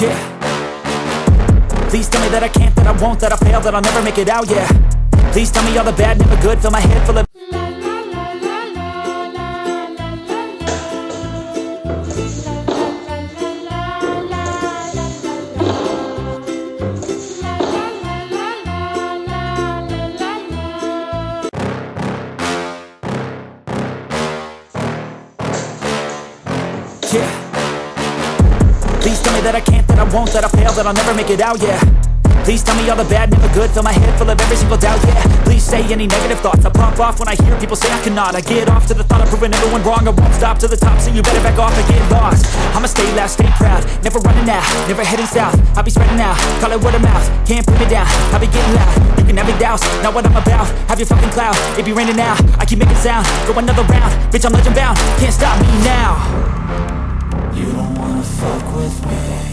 Yeah. Please tell me that I can't, that I won't, that I fail, that I'll never make it out, yeah. Please tell me all the bad, never good, fill my head full of yeah. Please tell me that I can't, that I won't, that I fail, that I'll never make it out, yeah. Please tell me all the bad, never good, fill my head full of every single doubt, yeah. Please say any negative thoughts, I pop off when I hear people say I cannot. I get off to the thought of proving everyone wrong, I won't stop to the top, so you better back off and get lost. I'ma stay loud, stay proud, never running out, never heading south. I'll be spreading out, call it word of mouth, can't put me down, I'll be getting loud. You can have your doubts, not what I'm about, have your fucking clout, it be raining now, I keep making sound, go another round, bitch I'm legend bound, can't stop me now. You don't wanna fuck with me.